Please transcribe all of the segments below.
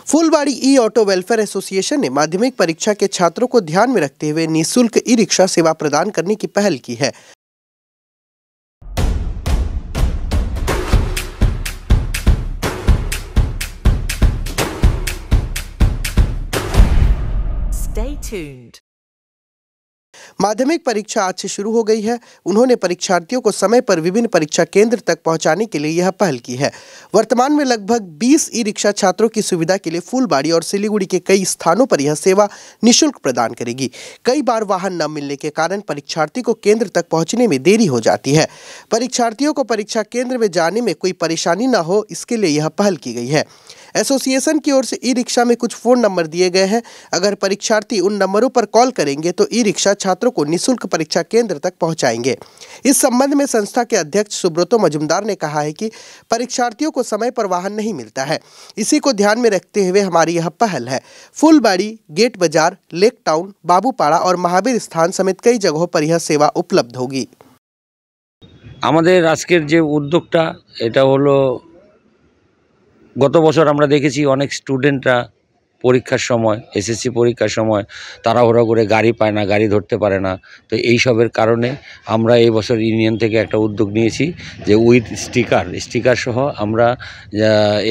फुलबाड़ी ई auto welfare association ने माध्यमिक परीक्षा के छात्रों को ध्यान में रखते हुए निःशुल्क ई रिक्शा सेवा प्रदान करने की पहल की है। Stay tuned. माध्यमिक परीक्षा आज से शुरू हो गई है। उन्होंने परीक्षार्थियों को समय पर विभिन्न परीक्षा केंद्र तक पहुंचाने के लिए यह पहल की है। वर्तमान में लगभग 20 ई रिक्शा छात्रों की सुविधा के लिए फुलबाड़ी और सिलीगुड़ी के कई स्थानों पर यह सेवा निःशुल्क प्रदान करेगी। कई बार वाहन न मिलने के कारण परीक्षार्थी को केंद्र तक पहुंचने में देरी हो जाती है। परीक्षार्थियों को परीक्षा केंद्र में जाने में कोई परेशानी न हो, इसके लिए यह पहल की गई है। एसोसिएशन की ओर से ई रिक्शा में कुछ फोन नंबर दिए गए हैं। अगर परीक्षार्थी उन नंबरों पर कॉल करेंगे तो ई रिक्शा छात्रों को निःशुल्क परीक्षा केंद्र तक पहुंचाएंगे। इस संबंध में संस्था के अध्यक्ष सुब्रतो मजुमदार ने कहा है कि परीक्षार्थियों को समय पर वाहन नहीं मिलता है। इसी को ध्यान में रखते हुए हमारी यह पहल है। फुलबाड़ी, गेट बाजार, लेक टाउन, बाबूपाड़ा और महावीर स्थान समेत कई जगहों पर यह सेवा उपलब्ध होगी। আমাদের আজকের যে উদ্যোগটা এটা হলো গত বছর আমরা দেখেছি অনেক স্টুডেন্টরা পরীক্ষার সময় এসএসসি পরীক্ষার সময় তাড়াহুড়ো করে গাড়ি পায় না, গাড়ি ধরতে পারে না। তো এই সবের কারণে আমরা এই বছর ইউনিয়ন থেকে একটা উদ্যোগ নিয়েছি যে উইথ স্টিকার সহ আমরা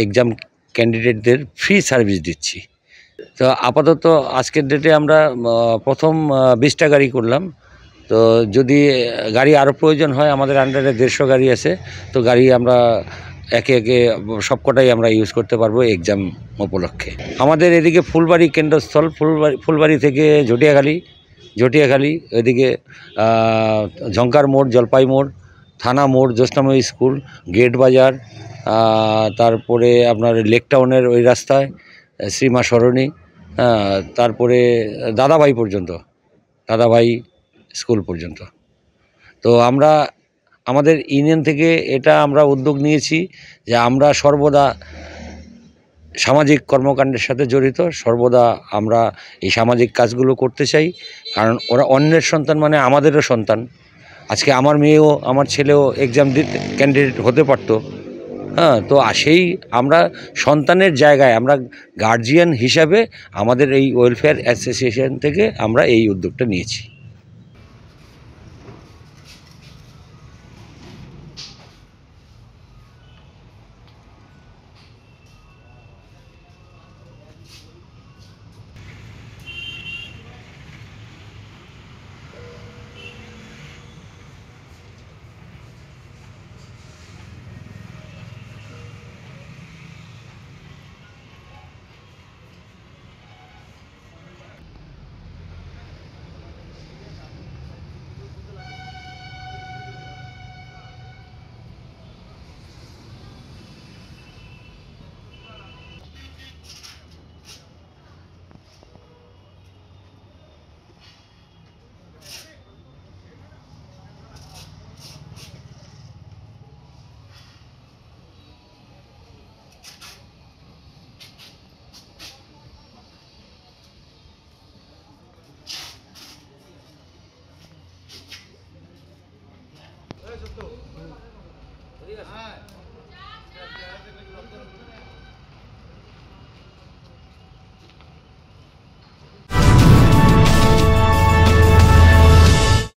এক্সাম ক্যান্ডিডেটদের ফ্রি সার্ভিস দিচ্ছি। তো আপাতত আজকের ডেটে আমরা প্রথম 20টা গাড়ি করলাম। তো যদি গাড়ি আরও প্রয়োজন হয়, আমাদের আন্ডারে 150 গাড়ি আছে। তো গাড়ি আমরা একে একে সবকটাই আমরা ইউজ করতে পারবো এক্সাম উপলক্ষে। আমাদের এদিকে ফুলবাড়ি কেন্দ্রস্থল, ফুলবাড়ি থেকে ঝটিয়াখালী এদিকে ঝঙ্কার মোড়, জলপাই মোড়, থানা মোড়, জ্যোৎস্নাময়ী স্কুল, গেট বাজার, তারপরে আপনার লেক টাউনের ওই রাস্তায় শ্রীমা সরণি, তারপরে দাদাভাই পর্যন্ত, দাদাভাই স্কুল পর্যন্ত। তো আমরা আমাদের ইউনিয়ন থেকে এটা আমরা উদ্যোগ নিয়েছি যে আমরা সর্বদা সামাজিক কর্মকাণ্ডের সাথে জড়িত, সর্বদা আমরা এই সামাজিক কাজগুলো করতে চাই। কারণ ওরা অন্যের সন্তান মানে আমাদেরও সন্তান। আজকে আমার মেয়েও আমার ছেলেও এক্সাম দিতে ক্যান্ডিডেট হতে পারতো। তো সেই আমরা সন্তানের জায়গায় আমরা গার্জিয়ান হিসাবে আমাদের এই ওয়েলফেয়ার অ্যাসোসিয়েশন থেকে আমরা এই উদ্যোগটা নিয়েছি।